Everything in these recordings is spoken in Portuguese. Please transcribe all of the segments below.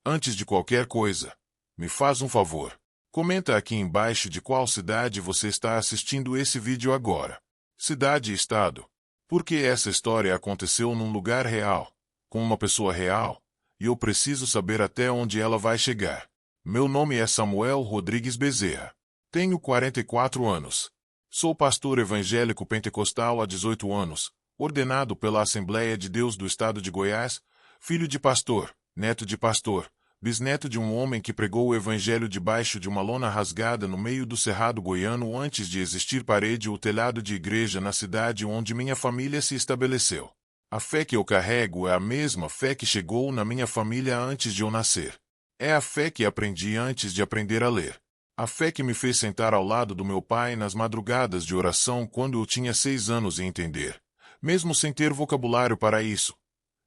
Antes de qualquer coisa, me faz um favor. Comenta aqui embaixo de qual cidade você está assistindo esse vídeo agora. Cidade e estado. Porque essa história aconteceu num lugar real, com uma pessoa real, e eu preciso saber até onde ela vai chegar. Meu nome é Samuel Rodrigues Bezerra. Tenho 44 anos. Sou pastor evangélico pentecostal há 18 anos, ordenado pela Assembleia de Deus do Estado de Goiás, filho de pastor, neto de pastor, bisneto de um homem que pregou o evangelho debaixo de uma lona rasgada no meio do cerrado goiano antes de existir parede ou telhado de igreja na cidade onde minha família se estabeleceu. A fé que eu carrego é a mesma fé que chegou na minha família antes de eu nascer. É a fé que aprendi antes de aprender a ler. A fé que me fez sentar ao lado do meu pai nas madrugadas de oração quando eu tinha 6 anos e entender, mesmo sem ter vocabulário para isso,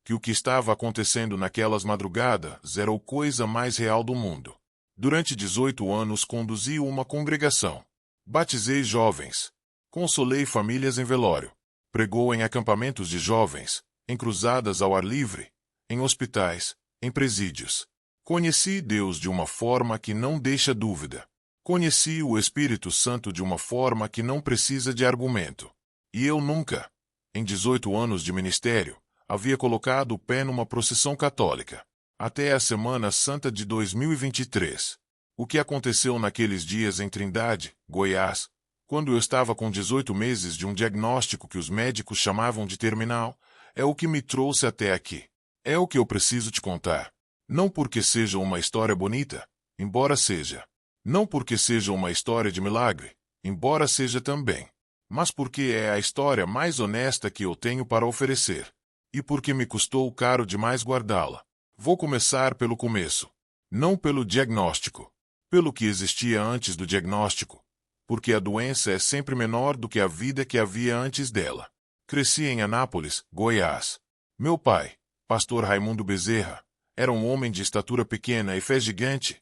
que o que estava acontecendo naquelas madrugadas era a coisa mais real do mundo. Durante 18 anos conduzi uma congregação. Batizei jovens. Consolei famílias em velório. Pregou em acampamentos de jovens, em cruzadas ao ar livre, em hospitais, em presídios. Conheci Deus de uma forma que não deixa dúvida. Conheci o Espírito Santo de uma forma que não precisa de argumento. E eu nunca, em 18 anos de ministério, havia colocado o pé numa procissão católica. Até a Semana Santa de 2023. O que aconteceu naqueles dias em Trindade, Goiás, quando eu estava com 18 meses de um diagnóstico que os médicos chamavam de terminal, é o que me trouxe até aqui. É o que eu preciso te contar. Não porque seja uma história bonita, embora seja. Não porque seja uma história de milagre, embora seja também. Mas porque é a história mais honesta que eu tenho para oferecer. E porque me custou caro demais guardá-la. Vou começar pelo começo. Não pelo diagnóstico. Pelo que existia antes do diagnóstico. Porque a doença é sempre menor do que a vida que havia antes dela. Cresci em Anápolis, Goiás. Meu pai, pastor Raimundo Bezerra, era um homem de estatura pequena e fé gigante,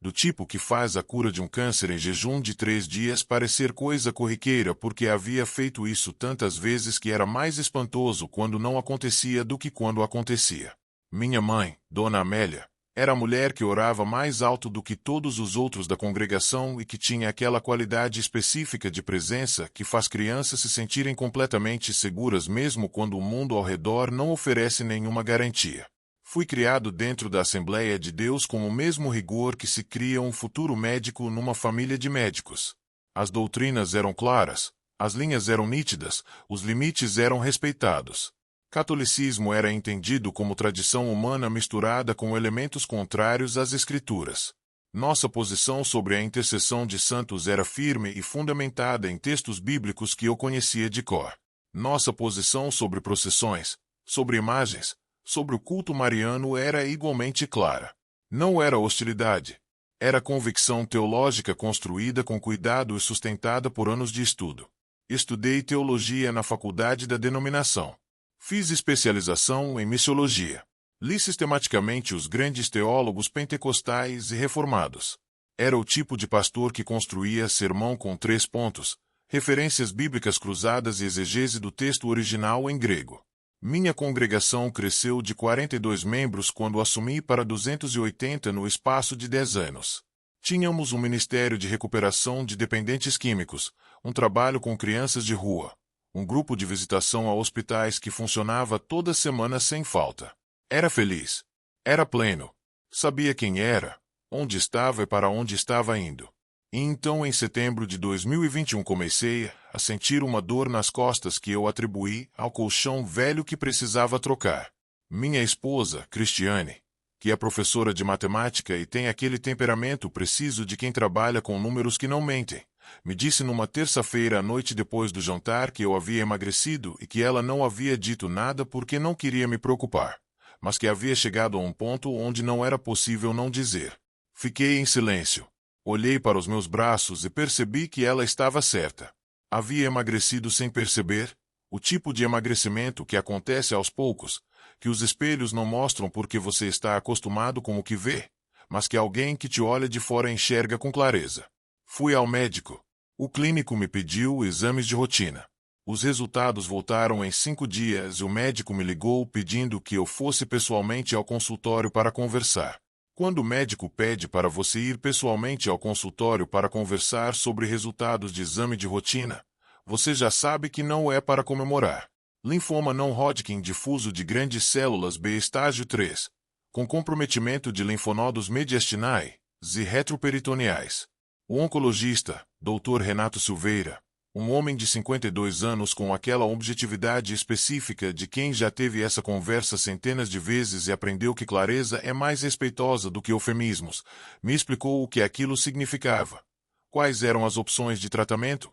do tipo que faz a cura de um câncer em jejum de 3 dias parecer coisa corriqueira porque havia feito isso tantas vezes que era mais espantoso quando não acontecia do que quando acontecia. Minha mãe, Dona Amélia, era a mulher que orava mais alto do que todos os outros da congregação e que tinha aquela qualidade específica de presença que faz crianças se sentirem completamente seguras mesmo quando o mundo ao redor não oferece nenhuma garantia. Fui criado dentro da Assembleia de Deus com o mesmo rigor que se cria um futuro médico numa família de médicos. As doutrinas eram claras, as linhas eram nítidas, os limites eram respeitados. Catolicismo era entendido como tradição humana misturada com elementos contrários às Escrituras. Nossa posição sobre a intercessão de santos era firme e fundamentada em textos bíblicos que eu conhecia de cor. Nossa posição sobre procissões, sobre imagens, sobre o culto mariano era igualmente clara. Não era hostilidade. Era convicção teológica construída com cuidado e sustentada por anos de estudo. Estudei teologia na faculdade da denominação. Fiz especialização em missiologia. Li sistematicamente os grandes teólogos pentecostais e reformados. Era o tipo de pastor que construía sermão com 3 pontos, referências bíblicas cruzadas e exegese do texto original em grego. Minha congregação cresceu de 42 membros quando assumi para 280 no espaço de 10 anos. Tínhamos um ministério de recuperação de dependentes químicos, um trabalho com crianças de rua, um grupo de visitação a hospitais que funcionava toda semana sem falta. Era feliz. Era pleno. Sabia quem era, onde estava e para onde estava indo. E então, em setembro de 2021, comecei a sentir uma dor nas costas que eu atribuí ao colchão velho que precisava trocar. Minha esposa, Cristiane, que é professora de matemática e tem aquele temperamento preciso de quem trabalha com números que não mentem, me disse numa terça-feira à noite depois do jantar que eu havia emagrecido e que ela não havia dito nada porque não queria me preocupar, mas que havia chegado a um ponto onde não era possível não dizer. Fiquei em silêncio. Olhei para os meus braços e percebi que ela estava certa. Havia emagrecido sem perceber, o tipo de emagrecimento que acontece aos poucos, que os espelhos não mostram porque você está acostumado com o que vê, mas que alguém que te olha de fora enxerga com clareza. Fui ao médico. O clínico me pediu exames de rotina. Os resultados voltaram em 5 dias e o médico me ligou pedindo que eu fosse pessoalmente ao consultório para conversar. Quando o médico pede para você ir pessoalmente ao consultório para conversar sobre resultados de exame de rotina, você já sabe que não é para comemorar. Linfoma não Hodgkin difuso de grandes células B estágio 3, com comprometimento de linfonodos mediastinais e retroperitoneais. O oncologista, Dr. Renato Silveira, um homem de 52 anos com aquela objetividade específica de quem já teve essa conversa centenas de vezes e aprendeu que clareza é mais respeitosa do que eufemismos, me explicou o que aquilo significava. Quais eram as opções de tratamento?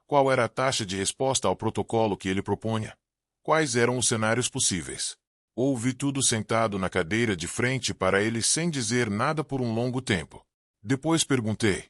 Qual era a taxa de resposta ao protocolo que ele propunha? Quais eram os cenários possíveis? Ouvi tudo sentado na cadeira de frente para ele sem dizer nada por um longo tempo. Depois perguntei: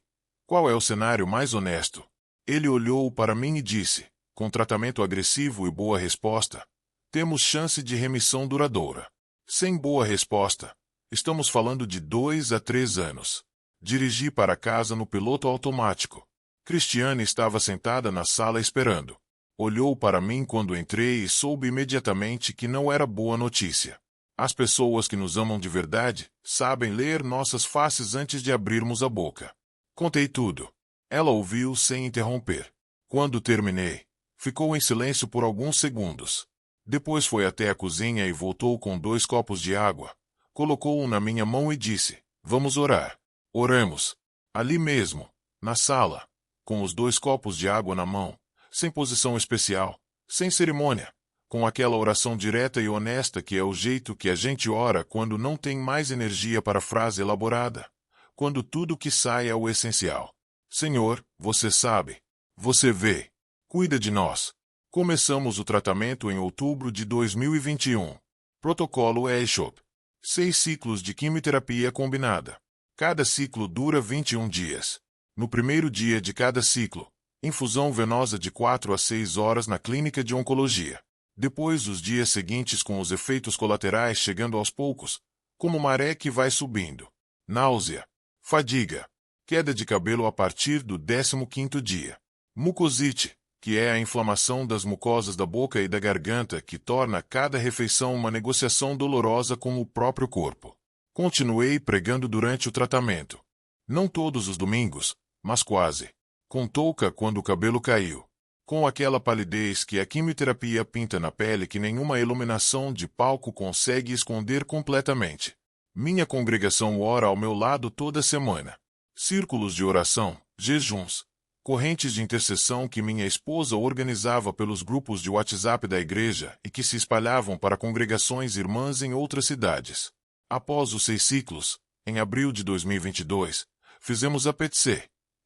qual é o cenário mais honesto? Ele olhou para mim e disse, com tratamento agressivo e boa resposta, temos chance de remissão duradoura. Sem boa resposta, estamos falando de 2 a 3 anos. Dirigi para casa no piloto automático. Cristiane estava sentada na sala esperando. Olhou para mim quando entrei e soube imediatamente que não era boa notícia. As pessoas que nos amam de verdade sabem ler nossas faces antes de abrirmos a boca. Contei tudo. Ela ouviu sem interromper. Quando terminei, ficou em silêncio por alguns segundos. Depois foi até a cozinha e voltou com 2 copos de água. Colocou-um na minha mão e disse, vamos orar. Oramos. Ali mesmo, na sala, com os 2 copos de água na mão, sem posição especial, sem cerimônia, com aquela oração direta e honesta que é o jeito que a gente ora quando não tem mais energia para frase elaborada, quando tudo que sai é o essencial. Senhor, você sabe, você vê, cuida de nós. Começamos o tratamento em outubro de 2021. Protocolo ESHOP. 6 ciclos de quimioterapia combinada. Cada ciclo dura 21 dias. No primeiro dia de cada ciclo, infusão venosa de 4 a 6 horas na clínica de oncologia. Depois os dias seguintes com os efeitos colaterais chegando aos poucos, como maré que vai subindo. Náusea, fadiga, queda de cabelo a partir do 15º dia. Mucosite, que é a inflamação das mucosas da boca e da garganta que torna cada refeição uma negociação dolorosa com o próprio corpo. Continuei pregando durante o tratamento. Não todos os domingos, mas quase. Com touca quando o cabelo caiu. Com aquela palidez que a quimioterapia pinta na pele que nenhuma iluminação de palco consegue esconder completamente. Minha congregação ora ao meu lado toda semana. Círculos de oração, jejuns, correntes de intercessão que minha esposa organizava pelos grupos de WhatsApp da igreja e que se espalhavam para congregações irmãs em outras cidades. Após os 6 ciclos, em abril de 2022, fizemos a PET-C,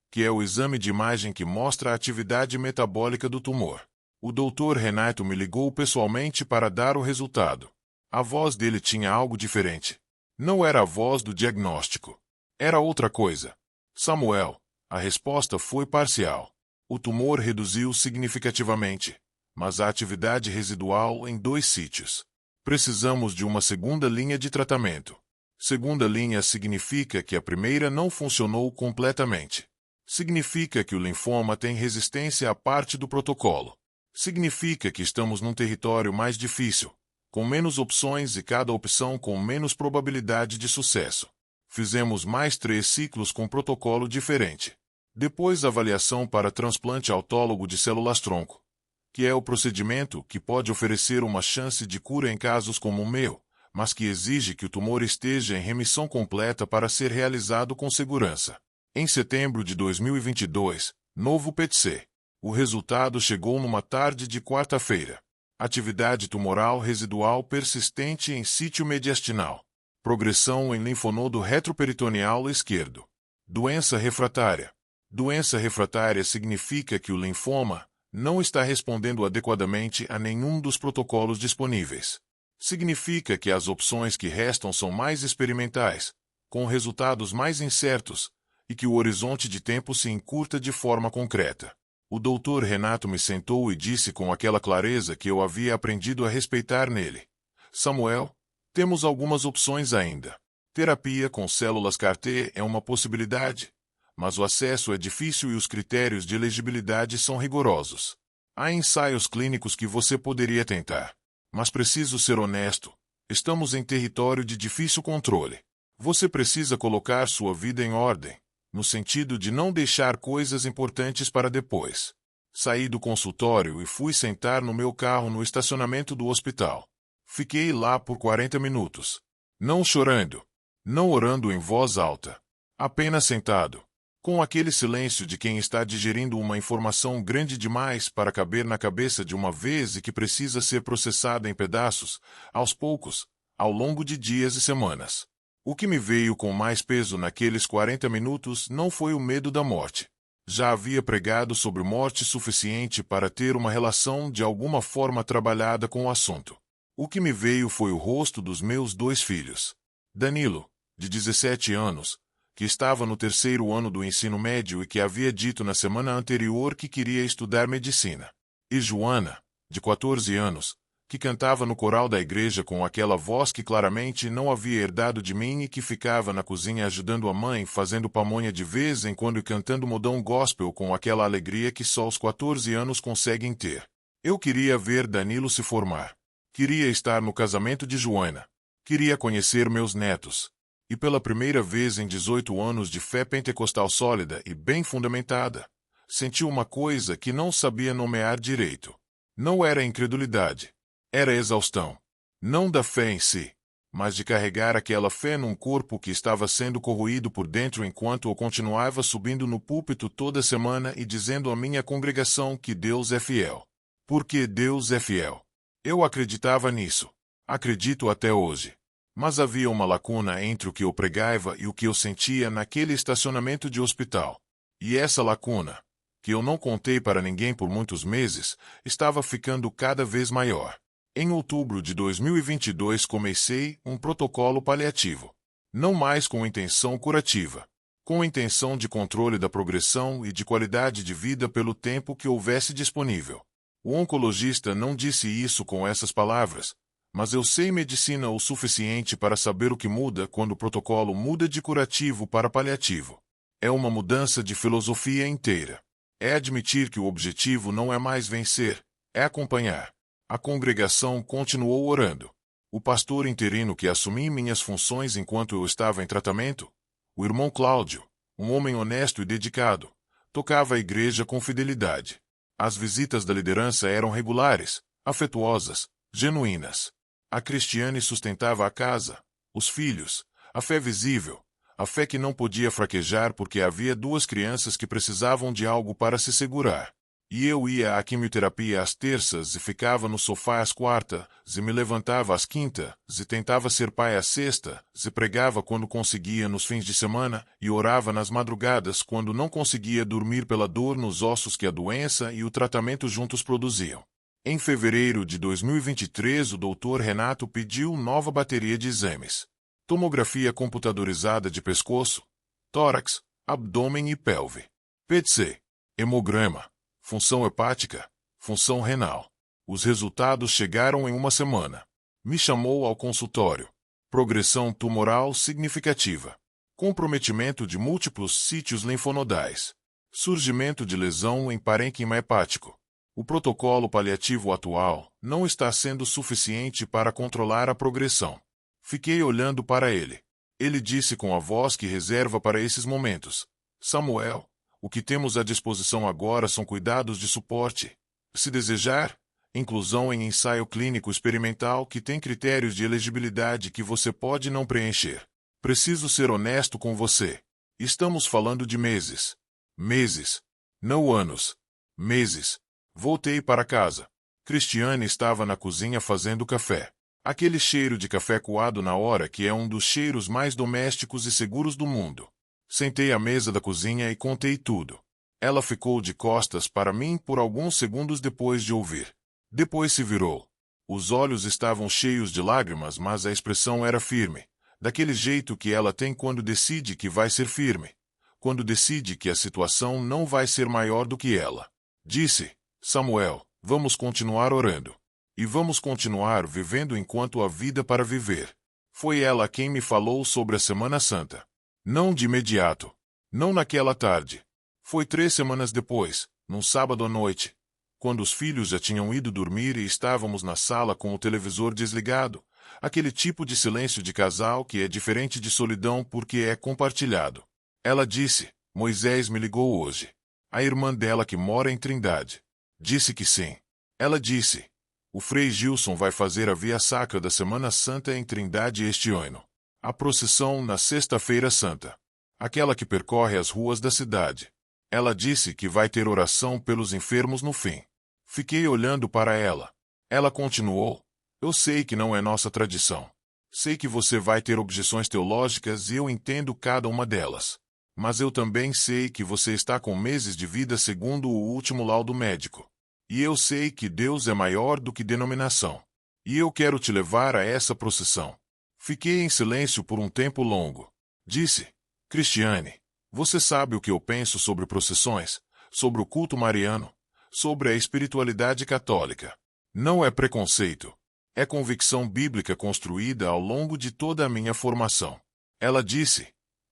que é o exame de imagem que mostra a atividade metabólica do tumor. O Dr. Renato me ligou pessoalmente para dar o resultado. A voz dele tinha algo diferente. Não era a voz do diagnóstico. Era outra coisa. Samuel, a resposta foi parcial. O tumor reduziu significativamente, mas a atividade residual em 2 sítios. Precisamos de uma segunda linha de tratamento. Segunda linha significa que a primeira não funcionou completamente. Significa que o linfoma tem resistência à parte do protocolo. Significa que estamos num território mais difícil, com menos opções e cada opção com menos probabilidade de sucesso. Fizemos mais 3 ciclos com protocolo diferente. Depois avaliação para transplante autólogo de células-tronco, que é o procedimento que pode oferecer uma chance de cura em casos como o meu, mas que exige que o tumor esteja em remissão completa para ser realizado com segurança. Em setembro de 2022, novo PET-C. O resultado chegou numa tarde de quarta-feira. Atividade tumoral residual persistente em sítio mediastinal. Progressão em linfonodo retroperitoneal esquerdo. Doença refratária. Doença refratária significa que o linfoma não está respondendo adequadamente a nenhum dos protocolos disponíveis. Significa que as opções que restam são mais experimentais, com resultados mais incertos, e que o horizonte de tempo se encurta de forma concreta. O Dr. Renato me sentou e disse com aquela clareza que eu havia aprendido a respeitar nele. Samuel, temos algumas opções ainda. Terapia com células CAR-T é uma possibilidade, mas o acesso é difícil e os critérios de elegibilidade são rigorosos. Há ensaios clínicos que você poderia tentar, mas preciso ser honesto, estamos em território de difícil controle. Você precisa colocar sua vida em ordem, no sentido de não deixar coisas importantes para depois. Saí do consultório e fui sentar no meu carro no estacionamento do hospital. Fiquei lá por 40 minutos. Não chorando, não orando em voz alta. Apenas sentado, com aquele silêncio de quem está digerindo uma informação grande demais para caber na cabeça de uma vez e que precisa ser processada em pedaços, aos poucos, ao longo de dias e semanas. O que me veio com mais peso naqueles 40 minutos não foi o medo da morte. Já havia pregado sobre morte suficiente para ter uma relação de alguma forma trabalhada com o assunto. O que me veio foi o rosto dos meus 2 filhos. Danilo, de 17 anos, que estava no 3º ano do ensino médio e que havia dito na semana anterior que queria estudar medicina. E Joana, de 14 anos, que cantava no coral da igreja com aquela voz que claramente não havia herdado de mim e que ficava na cozinha ajudando a mãe fazendo pamonha de vez em quando e cantando modão gospel com aquela alegria que só os 14 anos conseguem ter. Eu queria ver Danilo se formar. Queria estar no casamento de Joana. Queria conhecer meus netos. E pela primeira vez em 18 anos de fé pentecostal sólida e bem fundamentada, senti uma coisa que não sabia nomear direito. Não era incredulidade. Era exaustão. Não da fé em si, mas de carregar aquela fé num corpo que estava sendo corroído por dentro enquanto eu continuava subindo no púlpito toda semana e dizendo à minha congregação que Deus é fiel. Porque Deus é fiel. Eu acreditava nisso. Acredito até hoje. Mas havia uma lacuna entre o que eu pregava e o que eu sentia naquele estacionamento de hospital. E essa lacuna, que eu não contei para ninguém por muitos meses, estava ficando cada vez maior. Em outubro de 2022 comecei um protocolo paliativo. Não mais com intenção curativa. Com intenção de controle da progressão e de qualidade de vida pelo tempo que houvesse disponível. O oncologista não disse isso com essas palavras, mas eu sei medicina o suficiente para saber o que muda quando o protocolo muda de curativo para paliativo. É uma mudança de filosofia inteira. É admitir que o objetivo não é mais vencer, é acompanhar. A congregação continuou orando. O pastor interino que assumi minhas funções enquanto eu estava em tratamento, o irmão Cláudio, um homem honesto e dedicado, tocava a igreja com fidelidade. As visitas da liderança eram regulares, afetuosas, genuínas. A Cristiane sustentava a casa, os filhos, a fé visível, a fé que não podia fraquejar porque havia 2 crianças que precisavam de algo para se segurar. E eu ia à quimioterapia às terças e ficava no sofá às quartas, e me levantava às quintas, e tentava ser pai às sextas, e pregava quando conseguia nos fins de semana, e orava nas madrugadas quando não conseguia dormir pela dor nos ossos que a doença e o tratamento juntos produziam. Em fevereiro de 2023, o Dr. Renato pediu nova bateria de exames. Tomografia computadorizada de pescoço, tórax, abdômen e pelve. PET-C, hemograma, função hepática, função renal. Os resultados chegaram em uma semana. Me chamou ao consultório. Progressão tumoral significativa. Comprometimento de múltiplos sítios linfonodais. Surgimento de lesão em parênquima hepático. O protocolo paliativo atual não está sendo suficiente para controlar a progressão. Fiquei olhando para ele. Ele disse com a voz que reserva para esses momentos: Samuel, o que temos à disposição agora são cuidados de suporte. Se desejar, inclusão em ensaio clínico experimental que tem critérios de elegibilidade que você pode não preencher. Preciso ser honesto com você. Estamos falando de meses. Meses. Não anos. Meses. Voltei para casa. Cristiane estava na cozinha fazendo café. Aquele cheiro de café coado na hora que é um dos cheiros mais domésticos e seguros do mundo. Sentei à mesa da cozinha e contei tudo. Ela ficou de costas para mim por alguns segundos depois de ouvir. Depois se virou. Os olhos estavam cheios de lágrimas, mas a expressão era firme. Daquele jeito que ela tem quando decide que vai ser firme. Quando decide que a situação não vai ser maior do que ela. Disse: Samuel, vamos continuar orando. E vamos continuar vivendo enquanto há vida para viver. Foi ela quem me falou sobre a Semana Santa. Não de imediato. Não naquela tarde. Foi 3 semanas depois, num sábado à noite, quando os filhos já tinham ido dormir e estávamos na sala com o televisor desligado, Aquele tipo de silêncio de casal que é diferente de solidão porque é compartilhado. Ela disse: Moisés me ligou hoje. A irmã dela que mora em Trindade disse que sim. Ela disse: o Frei Gilson vai fazer a Via Sacra da Semana Santa em Trindade este ano. A procissão na Sexta-feira Santa. Aquela que percorre as ruas da cidade. Ela disse que vai ter oração pelos enfermos no fim. Fiquei olhando para ela. Ela continuou: eu sei que não é nossa tradição. Sei que você vai ter objeções teológicas e eu entendo cada uma delas. Mas eu também sei que você está com meses de vida segundo o último laudo médico. E eu sei que Deus é maior do que denominação. E eu quero te levar a essa procissão. Fiquei em silêncio por um tempo longo. Disse: Cristiane, você sabe o que eu penso sobre procissões, sobre o culto mariano, sobre a espiritualidade católica. Não é preconceito. É convicção bíblica construída ao longo de toda a minha formação. Ela disse: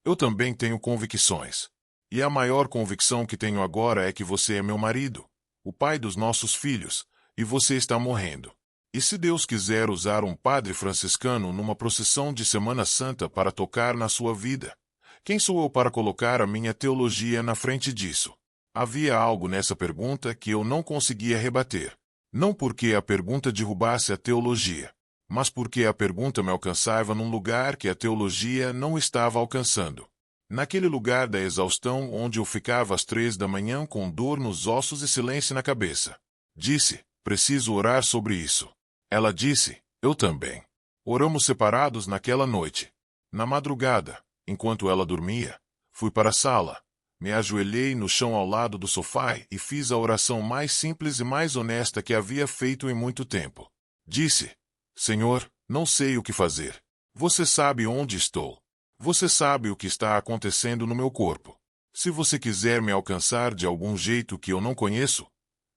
eu também tenho convicções. E a maior convicção que tenho agora é que você é meu marido, o pai dos nossos filhos, e você está morrendo. E se Deus quiser usar um padre franciscano numa procissão de Semana Santa para tocar na sua vida, quem sou eu para colocar a minha teologia na frente disso? Havia algo nessa pergunta que eu não conseguia rebater. Não porque a pergunta derrubasse a teologia, mas porque a pergunta me alcançava num lugar que a teologia não estava alcançando. Naquele lugar da exaustão onde eu ficava às 3 da manhã com dor nos ossos e silêncio na cabeça. Disse: preciso orar sobre isso. Ela disse: eu também. Oramos separados naquela noite. Na madrugada, enquanto ela dormia, fui para a sala, me ajoelhei no chão ao lado do sofá e fiz a oração mais simples e mais honesta que havia feito em muito tempo. Disse: Senhor, não sei o que fazer. Você sabe onde estou. Você sabe o que está acontecendo no meu corpo. Se você quiser me alcançar de algum jeito que eu não conheço,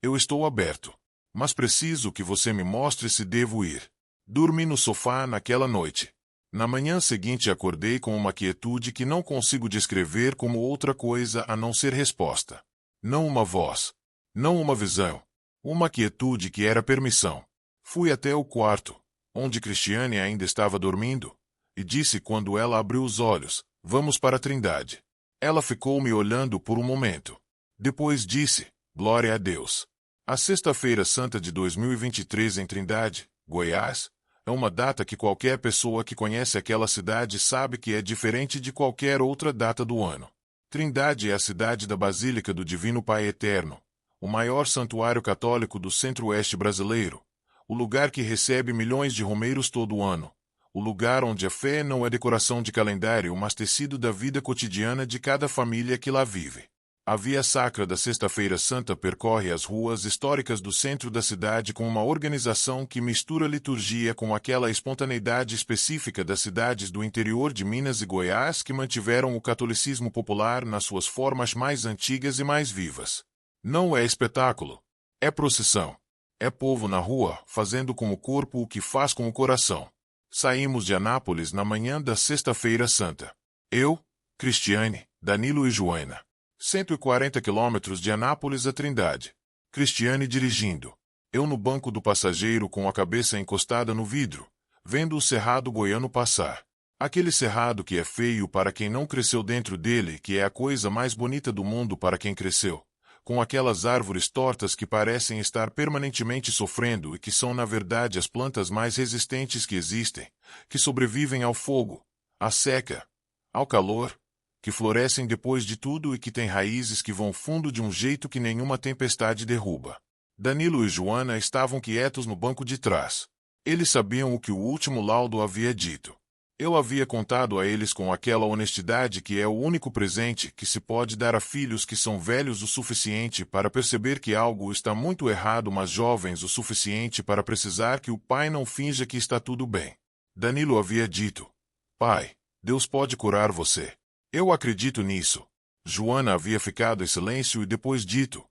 eu estou aberto. Mas preciso que você me mostre se devo ir. Dormi no sofá naquela noite. Na manhã seguinte acordei com uma quietude que não consigo descrever como outra coisa a não ser resposta. Não uma voz. Não uma visão. Uma quietude que era permissão. Fui até o quarto, onde Cristiane ainda estava dormindo, e disse quando ela abriu os olhos: vamos para a Trindade. Ela ficou me olhando por um momento. Depois disse: glória a Deus. A Sexta-feira Santa de 2023 em Trindade, Goiás, é uma data que qualquer pessoa que conhece aquela cidade sabe que é diferente de qualquer outra data do ano. Trindade é a cidade da Basílica do Divino Pai Eterno, o maior santuário católico do centro-oeste brasileiro, o lugar que recebe milhões de romeiros todo ano, o lugar onde a fé não é decoração de calendário, mas tecido da vida cotidiana de cada família que lá vive. A Via Sacra da Sexta-feira Santa percorre as ruas históricas do centro da cidade com uma organização que mistura liturgia com aquela espontaneidade específica das cidades do interior de Minas e Goiás que mantiveram o catolicismo popular nas suas formas mais antigas e mais vivas. Não é espetáculo. É procissão. É povo na rua, fazendo com o corpo o que faz com o coração. Saímos de Anápolis na manhã da Sexta-feira Santa. Eu, Cristiane, Danilo e Joana. 140 quilômetros de Anápolis a Trindade. Cristiane dirigindo. Eu no banco do passageiro com a cabeça encostada no vidro, vendo o Cerrado Goiano passar. Aquele cerrado que é feio para quem não cresceu dentro dele, que é a coisa mais bonita do mundo para quem cresceu. Com aquelas árvores tortas que parecem estar permanentemente sofrendo e que são na verdade as plantas mais resistentes que existem, que sobrevivem ao fogo, à seca, ao calor, que florescem depois de tudo e que têm raízes que vão fundo de um jeito que nenhuma tempestade derruba. Danilo e Joana estavam quietos no banco de trás. Eles sabiam o que o último laudo havia dito. Eu havia contado a eles com aquela honestidade que é o único presente que se pode dar a filhos que são velhos o suficiente para perceber que algo está muito errado, mas jovens o suficiente para precisar que o pai não finja que está tudo bem. Danilo havia dito: pai, Deus pode curar você. Eu acredito nisso. Joana havia ficado em silêncio e depois dito: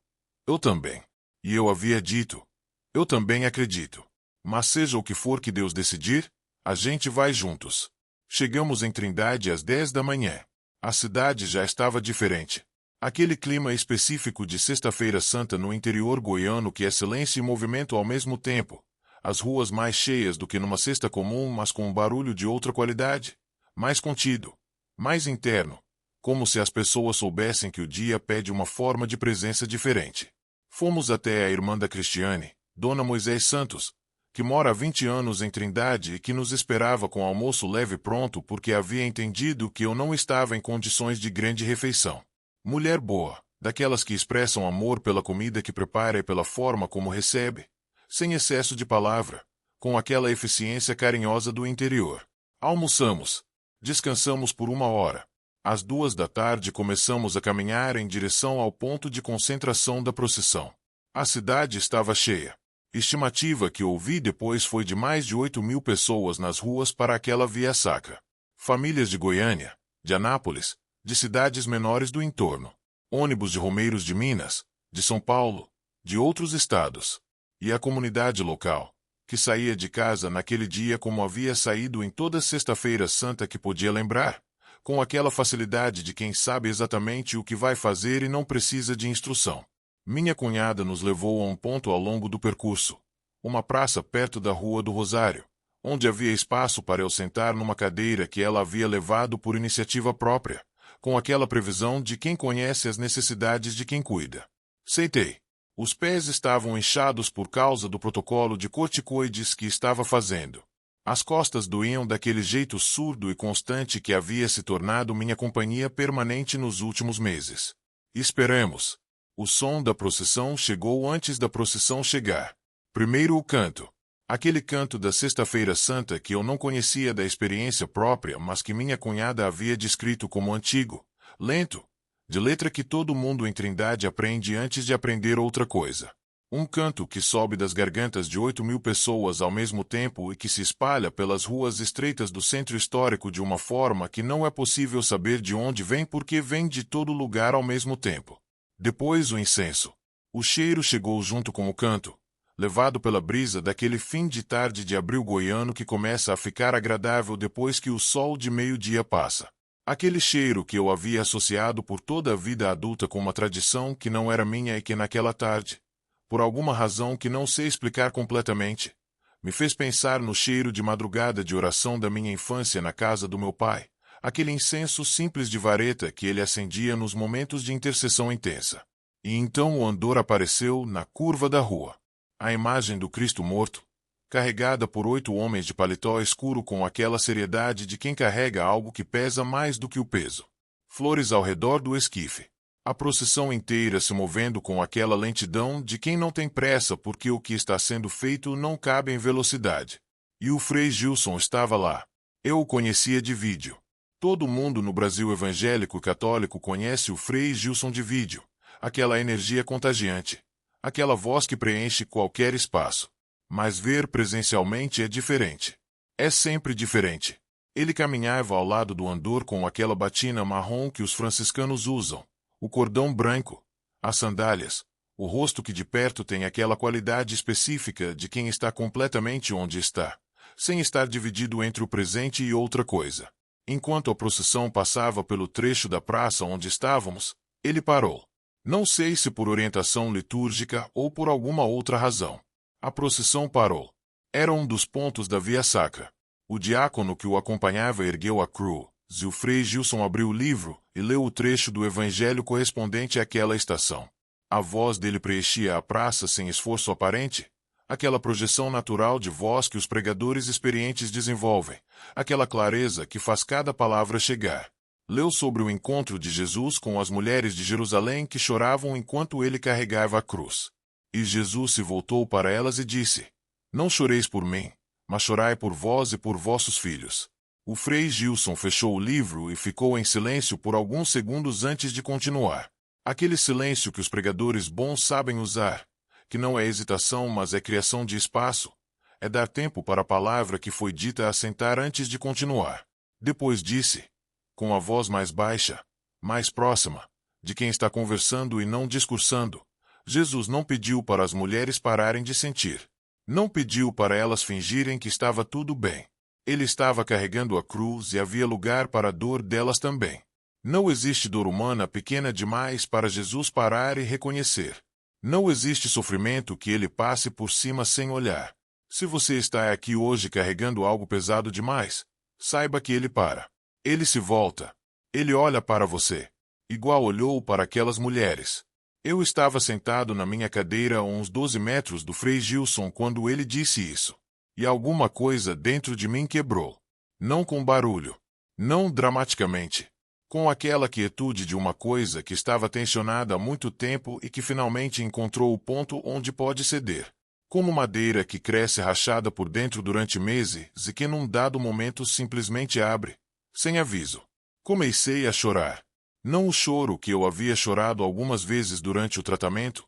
eu também. E eu havia dito: eu também acredito. Mas seja o que for que Deus decidir, a gente vai juntos. Chegamos em Trindade às 10 da manhã. A cidade já estava diferente. Aquele clima específico de Sexta-feira Santa no interior goiano que é silêncio e movimento ao mesmo tempo. As ruas mais cheias do que numa cesta comum, mas com um barulho de outra qualidade, mais contido, mais interno, como se as pessoas soubessem que o dia pede uma forma de presença diferente. Fomos até a irmã da Cristiane, Dona Moisés Santos, que mora há 20 anos em Trindade e que nos esperava com almoço leve pronto porque havia entendido que eu não estava em condições de grande refeição. Mulher boa, daquelas que expressam amor pela comida que prepara e pela forma como recebe, sem excesso de palavra, com aquela eficiência carinhosa do interior. Almoçamos. Descansamos por 1 hora. Às 2 da tarde começamos a caminhar em direção ao ponto de concentração da procissão. A cidade estava cheia. Estimativa que ouvi depois foi de mais de 8.000 pessoas nas ruas para aquela via sacra. Famílias de Goiânia, de Anápolis, de cidades menores do entorno. Ônibus de romeiros de Minas, de São Paulo, de outros estados. E a comunidade local, que saía de casa naquele dia como havia saído em toda sexta-feira santa que podia lembrar, com aquela facilidade de quem sabe exatamente o que vai fazer e não precisa de instrução. Minha cunhada nos levou a um ponto ao longo do percurso, uma praça perto da Rua do Rosário, onde havia espaço para eu sentar numa cadeira que ela havia levado por iniciativa própria, com aquela previsão de quem conhece as necessidades de quem cuida. Sentei. Os pés estavam inchados por causa do protocolo de corticoides que estava fazendo. As costas doíam daquele jeito surdo e constante que havia se tornado minha companhia permanente nos últimos meses. Esperamos. O som da procissão chegou antes da procissão chegar. Primeiro o canto. Aquele canto da Sexta-feira Santa que eu não conhecia da experiência própria, mas que minha cunhada havia descrito como antigo, lento, de letra que todo mundo em Trindade aprende antes de aprender outra coisa. Um canto que sobe das gargantas de 8.000 pessoas ao mesmo tempo e que se espalha pelas ruas estreitas do centro histórico de uma forma que não é possível saber de onde vem porque vem de todo lugar ao mesmo tempo. Depois o incenso. O cheiro chegou junto com o canto, levado pela brisa daquele fim de tarde de abril goiano que começa a ficar agradável depois que o sol de meio-dia passa. Aquele cheiro que eu havia associado por toda a vida adulta com uma tradição que não era minha e que naquela tarde, por alguma razão que não sei explicar completamente, me fez pensar no cheiro de madrugada de oração da minha infância na casa do meu pai, aquele incenso simples de vareta que ele acendia nos momentos de intercessão intensa. E então o Andor apareceu na curva da rua. A imagem do Cristo morto, carregada por 8 homens de paletó escuro com aquela seriedade de quem carrega algo que pesa mais do que o peso. Flores ao redor do esquife. A procissão inteira se movendo com aquela lentidão de quem não tem pressa porque o que está sendo feito não cabe em velocidade. E o Frei Gilson estava lá. Eu o conhecia de vídeo. Todo mundo no Brasil evangélico e católico conhece o Frei Gilson de vídeo. Aquela energia contagiante. Aquela voz que preenche qualquer espaço. Mas ver presencialmente é diferente. É sempre diferente. Ele caminhava ao lado do Andor com aquela batina marrom que os franciscanos usam, o cordão branco, as sandálias, o rosto que de perto tem aquela qualidade específica de quem está completamente onde está, sem estar dividido entre o presente e outra coisa. Enquanto a procissão passava pelo trecho da praça onde estávamos, ele parou. Não sei se por orientação litúrgica ou por alguma outra razão. A procissão parou. Era um dos pontos da via sacra. O diácono que o acompanhava ergueu a cruz, e o Frei Gilson abriu o livro e leu o trecho do evangelho correspondente àquela estação. A voz dele preenchia a praça sem esforço aparente, aquela projeção natural de voz que os pregadores experientes desenvolvem, aquela clareza que faz cada palavra chegar. Leu sobre o encontro de Jesus com as mulheres de Jerusalém que choravam enquanto ele carregava a cruz. E Jesus se voltou para elas e disse: Não choreis por mim, mas chorai por vós e por vossos filhos. O Frei Gilson fechou o livro e ficou em silêncio por alguns segundos antes de continuar. Aquele silêncio que os pregadores bons sabem usar, que não é hesitação mas é criação de espaço, é dar tempo para a palavra que foi dita assentar antes de continuar. Depois disse, com a voz mais baixa, mais próxima, de quem está conversando e não discursando, Jesus não pediu para as mulheres pararem de sentir. Não pediu para elas fingirem que estava tudo bem. Ele estava carregando a cruz e havia lugar para a dor delas também. Não existe dor humana pequena demais para Jesus parar e reconhecer. Não existe sofrimento que ele passe por cima sem olhar. Se você está aqui hoje carregando algo pesado demais, saiba que ele para. Ele se volta. Ele olha para você. Igual olhou para aquelas mulheres. Eu estava sentado na minha cadeira a uns 12 metros do Frei Gilson quando ele disse isso. E alguma coisa dentro de mim quebrou. Não com barulho. Não dramaticamente. Com aquela quietude de uma coisa que estava tensionada há muito tempo e que finalmente encontrou o ponto onde pode ceder. Como madeira que cresce rachada por dentro durante meses e que num dado momento simplesmente abre, sem aviso. Comecei a chorar. Não o choro que eu havia chorado algumas vezes durante o tratamento,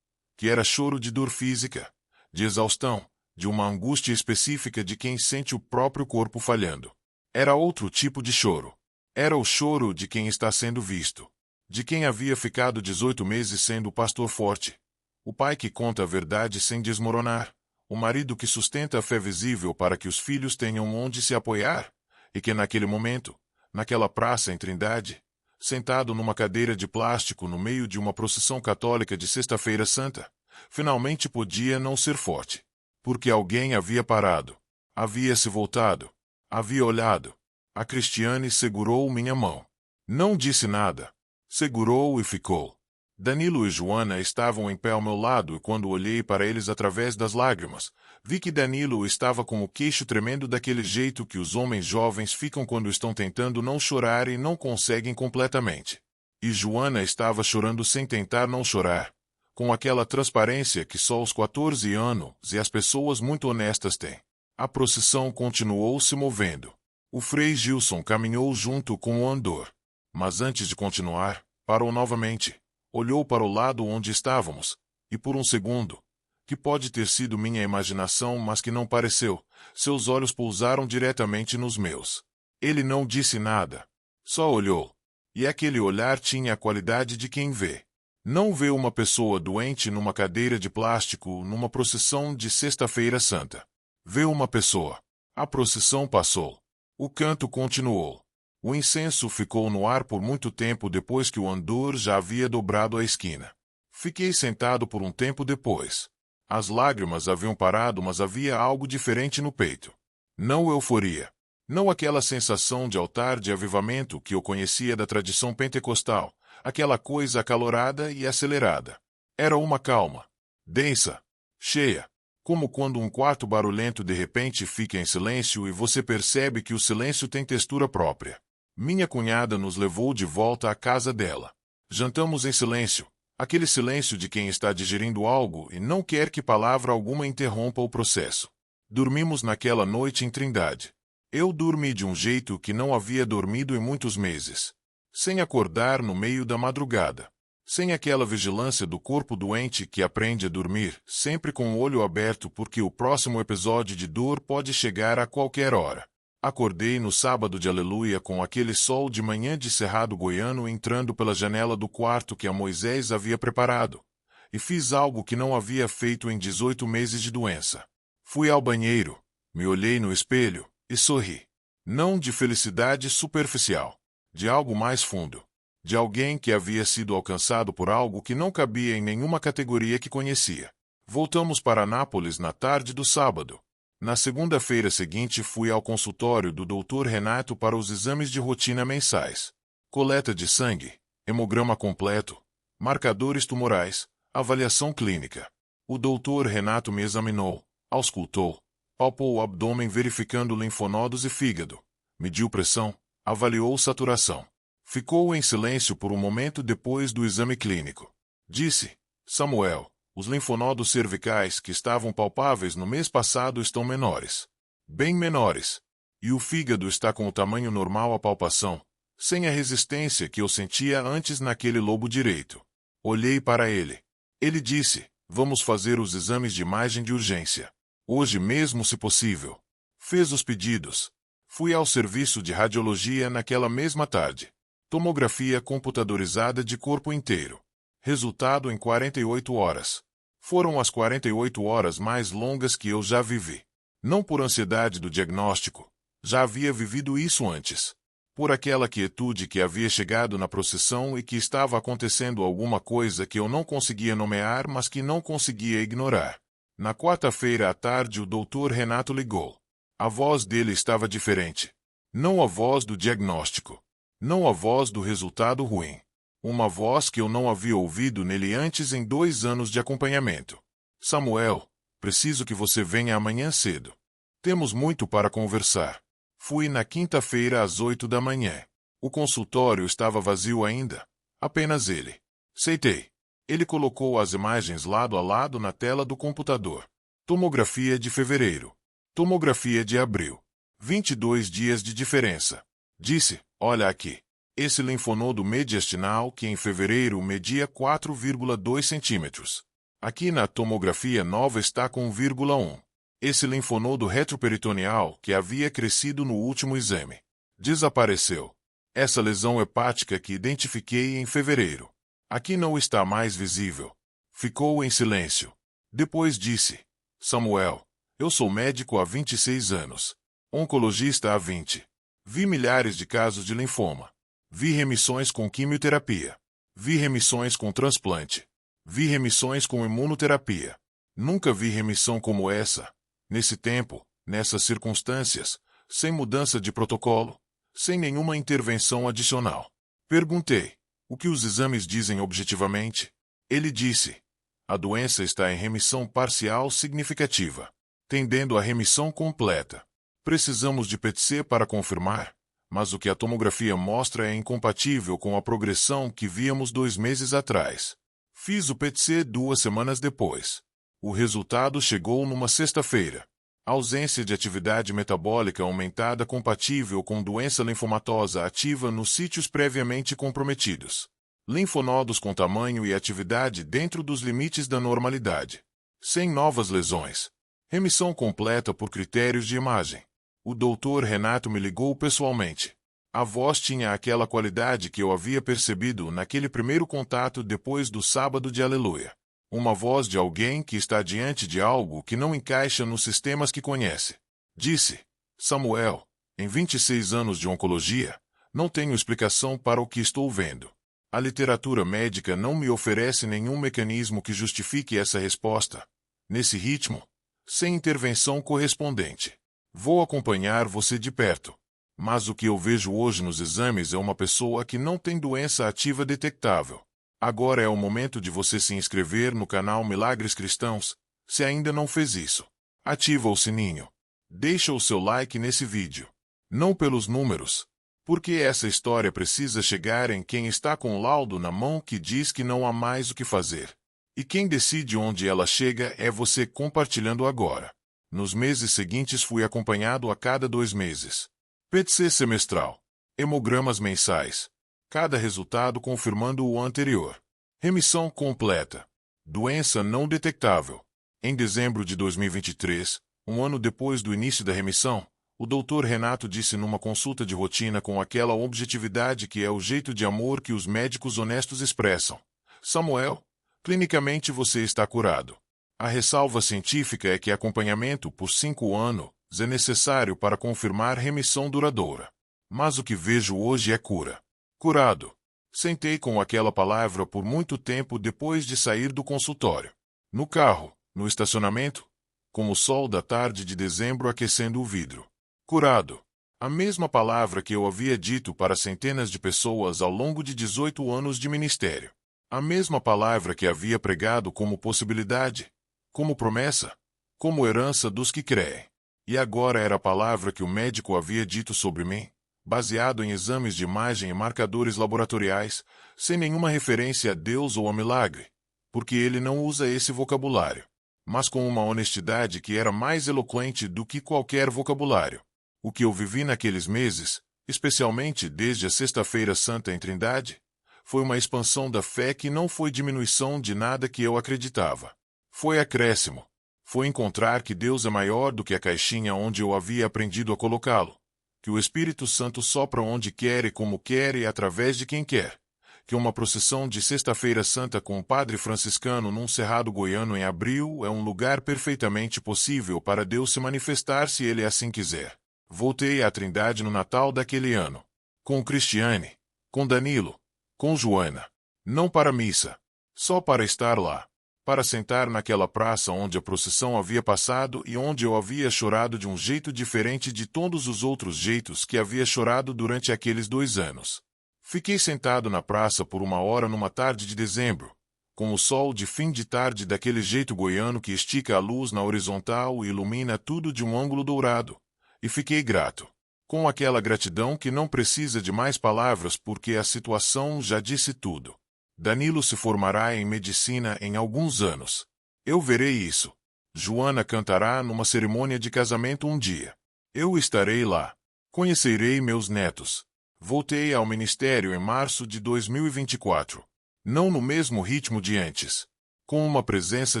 que era choro de dor física, de exaustão, de uma angústia específica de quem sente o próprio corpo falhando. Era outro tipo de choro. Era o choro de quem está sendo visto. De quem havia ficado 18 meses sendo o pastor forte. O pai que conta a verdade sem desmoronar. O marido que sustenta a fé visível para que os filhos tenham onde se apoiar. E que naquele momento, naquela praça em Trindade, sentado numa cadeira de plástico no meio de uma procissão católica de Sexta-feira Santa, finalmente podia não ser forte. Porque alguém havia parado. Havia se voltado. Havia olhado. A Cristiane segurou minha mão. Não disse nada. Segurou e ficou. Danilo e Joana estavam em pé ao meu lado e quando olhei para eles através das lágrimas, vi que Danilo estava com o queixo tremendo daquele jeito que os homens jovens ficam quando estão tentando não chorar e não conseguem completamente. E Joana estava chorando sem tentar não chorar, com aquela transparência que só os 14 anos e as pessoas muito honestas têm. A procissão continuou se movendo. O Frei Gilson caminhou junto com o andor. Mas antes de continuar, parou novamente. Olhou para o lado onde estávamos, e por um segundo, que pode ter sido minha imaginação, mas que não pareceu, seus olhos pousaram diretamente nos meus. Ele não disse nada. Só olhou. E aquele olhar tinha a qualidade de quem vê. Não vê uma pessoa doente numa cadeira de plástico numa procissão de Sexta-feira Santa. Vê uma pessoa. A procissão passou. O canto continuou. O incenso ficou no ar por muito tempo depois que o andor já havia dobrado a esquina. Fiquei sentado por um tempo depois. As lágrimas haviam parado, mas havia algo diferente no peito. Não euforia. Não aquela sensação de altar de avivamento que eu conhecia da tradição pentecostal, aquela coisa acalorada e acelerada. Era uma calma. Densa. Cheia. Como quando um quarto barulhento de repente fica em silêncio e você percebe que o silêncio tem textura própria. Minha cunhada nos levou de volta à casa dela. Jantamos em silêncio, aquele silêncio de quem está digerindo algo e não quer que palavra alguma interrompa o processo. Dormimos naquela noite em Trindade. Eu dormi de um jeito que não havia dormido em muitos meses. Sem acordar no meio da madrugada. Sem aquela vigilância do corpo doente que aprende a dormir, sempre com o olho aberto porque o próximo episódio de dor pode chegar a qualquer hora. Acordei no sábado de Aleluia com aquele sol de manhã de Cerrado Goiano entrando pela janela do quarto que a Moisés havia preparado. E fiz algo que não havia feito em 18 meses de doença. Fui ao banheiro, me olhei no espelho e sorri. Não de felicidade superficial, de algo mais fundo. De alguém que havia sido alcançado por algo que não cabia em nenhuma categoria que conhecia. Voltamos para Nápoles na tarde do sábado. Na segunda-feira seguinte fui ao consultório do Dr. Renato para os exames de rotina mensais. Coleta de sangue, hemograma completo, marcadores tumorais, avaliação clínica. O Dr. Renato me examinou, auscultou, palpou o abdômen verificando linfonodos e fígado, mediu pressão, avaliou saturação. Ficou em silêncio por um momento depois do exame clínico. Disse: Samuel, os linfonodos cervicais que estavam palpáveis no mês passado estão menores. Bem menores. E o fígado está com o tamanho normal à palpação, sem a resistência que eu sentia antes naquele lobo direito. Olhei para ele. Ele disse: vamos fazer os exames de imagem de urgência. Hoje mesmo, se possível. Fez os pedidos. Fui ao serviço de radiologia naquela mesma tarde. Tomografia computadorizada de corpo inteiro. Resultado em 48 horas. Foram as 48 horas mais longas que eu já vivi. Não por ansiedade do diagnóstico. Já havia vivido isso antes. Por aquela quietude que havia chegado na procissão e que estava acontecendo alguma coisa que eu não conseguia nomear, mas que não conseguia ignorar. Na quarta-feira à tarde o Dr. Renato ligou. A voz dele estava diferente. Não a voz do diagnóstico. Não a voz do resultado ruim. Uma voz que eu não havia ouvido nele antes em 2 anos de acompanhamento. Samuel, preciso que você venha amanhã cedo. Temos muito para conversar. Fui na quinta-feira às 8 da manhã. O consultório estava vazio ainda. Apenas ele. Sentei. Ele colocou as imagens lado a lado na tela do computador. Tomografia de fevereiro. Tomografia de abril. 22 dias de diferença. Disse, olha aqui. Esse linfonodo mediastinal que em fevereiro media 4,2 centímetros. Aqui na tomografia nova está com 1,1. Esse linfonodo retroperitoneal que havia crescido no último exame. Desapareceu. Essa lesão hepática que identifiquei em fevereiro. Aqui não está mais visível. Ficou em silêncio. Depois disse, Samuel, eu sou médico há 26 anos. Oncologista há 20. Vi milhares de casos de linfoma. Vi remissões com quimioterapia. Vi remissões com transplante. Vi remissões com imunoterapia. Nunca vi remissão como essa. Nesse tempo, nessas circunstâncias, sem mudança de protocolo, sem nenhuma intervenção adicional. Perguntei, o que os exames dizem objetivamente? Ele disse, a doença está em remissão parcial significativa, tendendo à remissão completa. Precisamos de PET-C para confirmar, mas o que a tomografia mostra é incompatível com a progressão que víamos 2 meses atrás. Fiz o PET-C 2 semanas depois. O resultado chegou numa sexta-feira. Ausência de atividade metabólica aumentada compatível com doença linfomatosa ativa nos sítios previamente comprometidos. Linfonodos com tamanho e atividade dentro dos limites da normalidade. Sem novas lesões. Remissão completa por critérios de imagem. O Dr. Renato me ligou pessoalmente. A voz tinha aquela qualidade que eu havia percebido naquele primeiro contato depois do sábado de Aleluia. Uma voz de alguém que está diante de algo que não encaixa nos sistemas que conhece. Disse, Samuel, em 26 anos de oncologia, não tenho explicação para o que estou vendo. A literatura médica não me oferece nenhum mecanismo que justifique essa resposta. Nesse ritmo, sem intervenção correspondente. Vou acompanhar você de perto. Mas o que eu vejo hoje nos exames é uma pessoa que não tem doença ativa detectável. Agora é o momento de você se inscrever no canal Milagres Cristãos, se ainda não fez isso. Ativa o sininho. Deixa o seu like nesse vídeo. Não pelos números, porque essa história precisa chegar em quem está com o laudo na mão que diz que não há mais o que fazer. E quem decide onde ela chega é você compartilhando agora. Nos meses seguintes fui acompanhado a cada 2 meses. PET-C semestral. Hemogramas mensais. Cada resultado confirmando o anterior. Remissão completa. Doença não detectável. Em dezembro de 2023, um ano depois do início da remissão, o Dr. Renato disse numa consulta de rotina com aquela objetividade que é o jeito de amor que os médicos honestos expressam. Samuel, clinicamente você está curado. A ressalva científica é que acompanhamento por 5 anos é necessário para confirmar remissão duradoura. Mas o que vejo hoje é cura. Curado. Sentei com aquela palavra por muito tempo depois de sair do consultório. No carro, no estacionamento, com o sol da tarde de dezembro aquecendo o vidro. Curado. A mesma palavra que eu havia dito para centenas de pessoas ao longo de 18 anos de ministério. A mesma palavra que havia pregado como possibilidade, como promessa, como herança dos que creem. E agora era a palavra que o médico havia dito sobre mim, baseado em exames de imagem e marcadores laboratoriais, sem nenhuma referência a Deus ou a milagre, porque ele não usa esse vocabulário, mas com uma honestidade que era mais eloquente do que qualquer vocabulário. O que eu vivi naqueles meses, especialmente desde a Sexta-feira Santa em Trindade, foi uma expansão da fé que não foi diminuição de nada que eu acreditava. Foi acréscimo. Foi encontrar que Deus é maior do que a caixinha onde eu havia aprendido a colocá-lo, que o Espírito Santo sopra onde quer e como quer e através de quem quer, que uma procissão de Sexta-feira Santa com o padre franciscano num cerrado goiano em abril é um lugar perfeitamente possível para Deus se manifestar se Ele assim quiser. Voltei à Trindade no Natal daquele ano, com Cristiane, com Danilo, com Joana, não para missa, só para estar lá. para sentar naquela praça onde a procissão havia passado e onde eu havia chorado de um jeito diferente de todos os outros jeitos que havia chorado durante aqueles 2 anos. Fiquei sentado na praça por 1 hora numa tarde de dezembro, com o sol de fim de tarde daquele jeito goiano que estica a luz na horizontal e ilumina tudo de um ângulo dourado, e fiquei grato. Com aquela gratidão que não precisa de mais palavras porque a situação já disse tudo. Danilo se formará em medicina em alguns anos. Eu verei isso. Joana cantará numa cerimônia de casamento um dia. Eu estarei lá. Conhecerei meus netos. Voltei ao ministério em março de 2024. Não no mesmo ritmo de antes. Com uma presença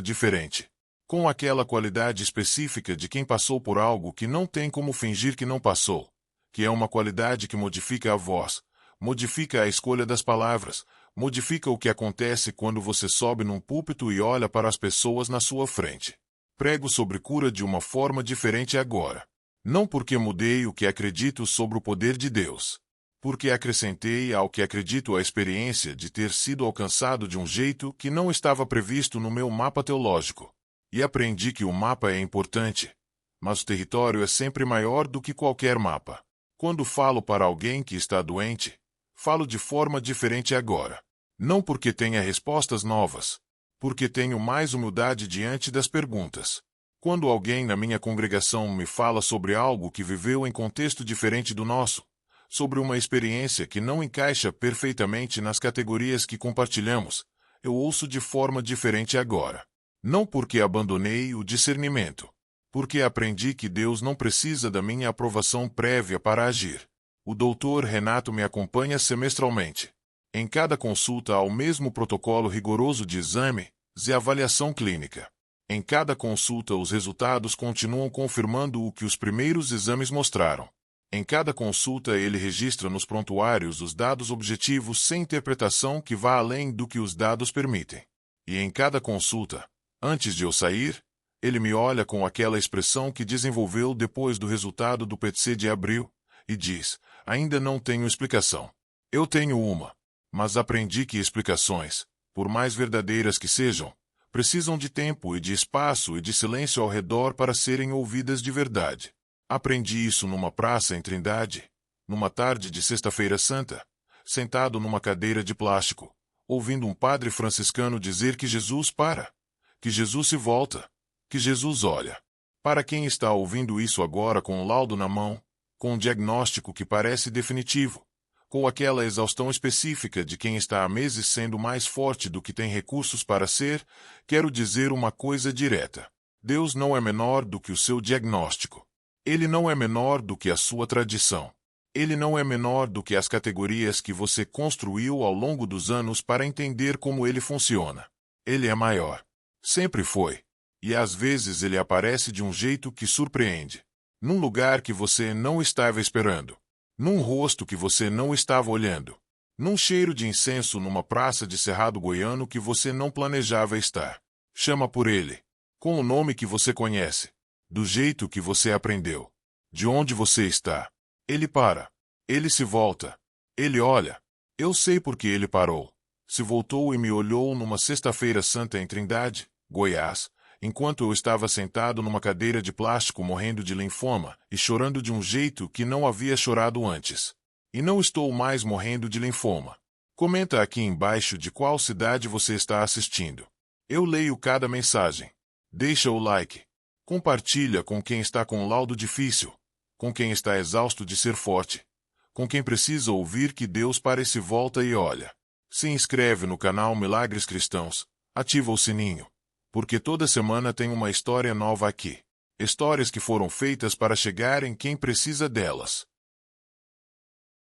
diferente. Com aquela qualidade específica de quem passou por algo que não tem como fingir que não passou. Que é uma qualidade que modifica a voz, modifica a escolha das palavras, modifica o que acontece quando você sobe num púlpito e olha para as pessoas na sua frente. Prego sobre cura de uma forma diferente agora. Não porque mudei o que acredito sobre o poder de Deus. Porque acrescentei ao que acredito a experiência de ter sido alcançado de um jeito que não estava previsto no meu mapa teológico. E aprendi que o mapa é importante, mas o território é sempre maior do que qualquer mapa. Quando falo para alguém que está doente, falo de forma diferente agora. Não porque tenha respostas novas, porque tenho mais humildade diante das perguntas. Quando alguém na minha congregação me fala sobre algo que viveu em contexto diferente do nosso, sobre uma experiência que não encaixa perfeitamente nas categorias que compartilhamos, eu ouço de forma diferente agora. Não porque abandonei o discernimento. Porque aprendi que Deus não precisa da minha aprovação prévia para agir. O Dr. Renato me acompanha semestralmente. Em cada consulta há o mesmo protocolo rigoroso de exame e avaliação clínica. Em cada consulta os resultados continuam confirmando o que os primeiros exames mostraram. Em cada consulta ele registra nos prontuários os dados objetivos sem interpretação que vá além do que os dados permitem. E em cada consulta, antes de eu sair, ele me olha com aquela expressão que desenvolveu depois do resultado do PET-C de abril, e diz, ainda não tenho explicação. Eu tenho uma, mas aprendi que explicações, por mais verdadeiras que sejam, precisam de tempo e de espaço e de silêncio ao redor para serem ouvidas de verdade. Aprendi isso numa praça em Trindade, numa tarde de Sexta-feira Santa, sentado numa cadeira de plástico, ouvindo um padre franciscano dizer que Jesus para, que Jesus se volta, que Jesus olha. Para quem está ouvindo isso agora com o laudo na mão, com um diagnóstico que parece definitivo, com aquela exaustão específica de quem está há meses sendo mais forte do que tem recursos para ser, quero dizer uma coisa direta. Deus não é menor do que o seu diagnóstico. Ele não é menor do que a sua tradição. Ele não é menor do que as categorias que você construiu ao longo dos anos para entender como ele funciona. Ele é maior. Sempre foi. E às vezes ele aparece de um jeito que surpreende. Num lugar que você não estava esperando. Num rosto que você não estava olhando. Num cheiro de incenso numa praça de Cerrado Goiano que você não planejava estar. Chama por ele. Com o nome que você conhece. Do jeito que você aprendeu. De onde você está. Ele para. Ele se volta. Ele olha. Eu sei porque ele parou. Se voltou e me olhou numa Sexta-feira Santa em Trindade, Goiás, enquanto eu estava sentado numa cadeira de plástico morrendo de linfoma e chorando de um jeito que não havia chorado antes. E não estou mais morrendo de linfoma. Comenta aqui embaixo de qual cidade você está assistindo. Eu leio cada mensagem. Deixa o like. Compartilha com quem está com laudo difícil, com quem está exausto de ser forte, com quem precisa ouvir que Deus parece volta e olha. Se inscreve no canal Milagres Cristãos, ativa o sininho. Porque toda semana tem uma história nova aqui. Histórias que foram feitas para chegar em quem precisa delas.